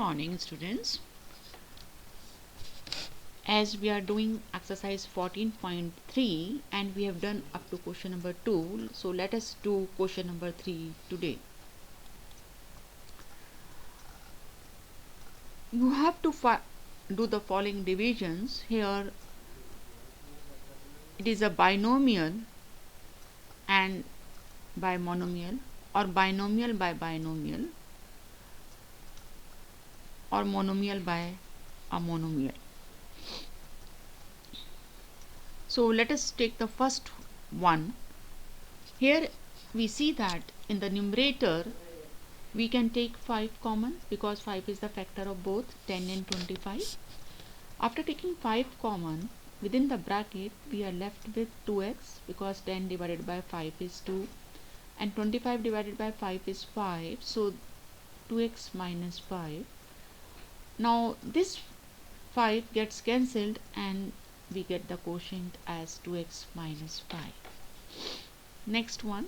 morning, students. As we are doing exercise 14.3 and we have done up to question number 2, so let us do question number 3 today. You have to do the following divisions. Here it is a binomial and by monomial, or binomial by binomial, or monomial by a monomial. So let us take the first one. Here we see that in the numerator we can take 5 common because 5 is the factor of both 10 and 25. After taking 5 common, within the bracket we are left with 2x because 10 divided by 5 is 2 and 25 divided by 5 is 5, so 2x minus 5. Now this 5 gets cancelled and we get the quotient as 2x minus 5. Next one.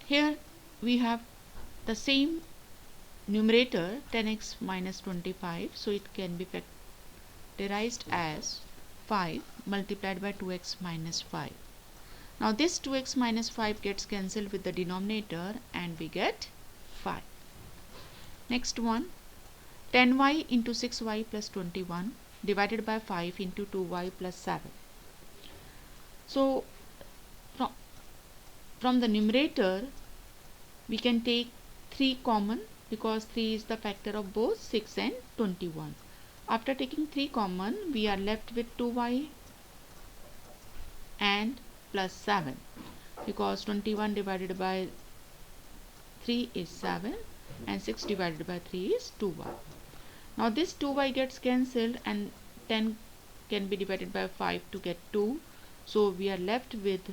Here we have the same numerator 10x minus 25, so it can be factorized as 5 multiplied by 2x minus 5. Now this 2x minus 5 gets cancelled with the denominator and we get 5. Next one, 10y into 6y plus 21 divided by 5 into 2y plus 7. So from the numerator we can take 3 common because 3 is the factor of both 6 and 21. After taking 3 common, we are left with 2y and plus 7 because 21 divided by 3 is 7 and 6 divided by 3 is 2y. Now this 2y gets cancelled and 10 can be divided by 5 to get 2, so we are left with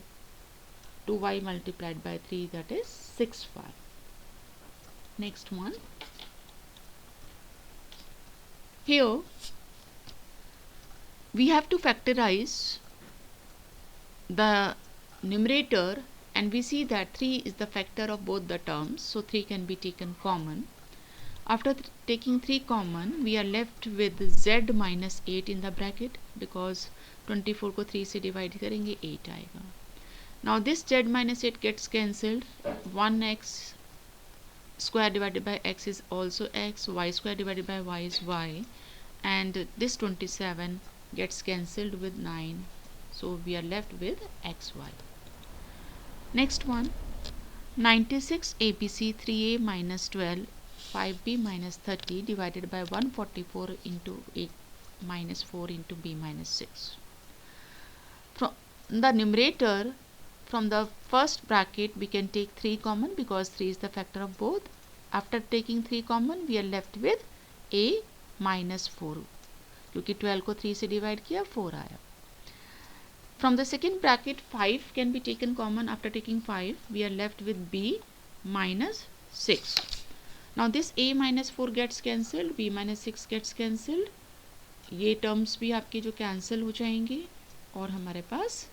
2y multiplied by 3, that is 6y. Next one. Here we have to factorize the numerator and we see that 3 is the factor of both the terms, so 3 can be taken common. After taking 3 common, we are left with z minus 8 in the bracket because 24 को 3 से divide करेंगे 8 आएगा. Now this z minus 8 gets cancelled. 1x square divided by x is also x, y square divided by y is y, and this 27 gets cancelled with 9, so we are left with xy. Next one, 96 ABC 3a minus 12 5b minus 30 divided by 144 into a minus 4 into b minus 6. From the numerator, from the first bracket we can take 3 common because 3 is the factor of both. After taking 3 common, we are left with a minus 4 क्योंकि 12 को 3 से divide किया 4 आया. From the second bracket 5 can be taken common. After taking 5, we are left with b minus 6. Now this a minus 4 gets cancelled, b minus 6 gets cancelled. ये terms भी आपके जो cancel हो जाएंगे और हमारे पास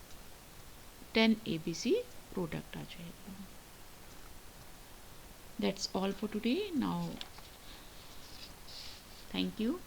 10 ABC product आ जाएगा. That's all for today. Now, thank you.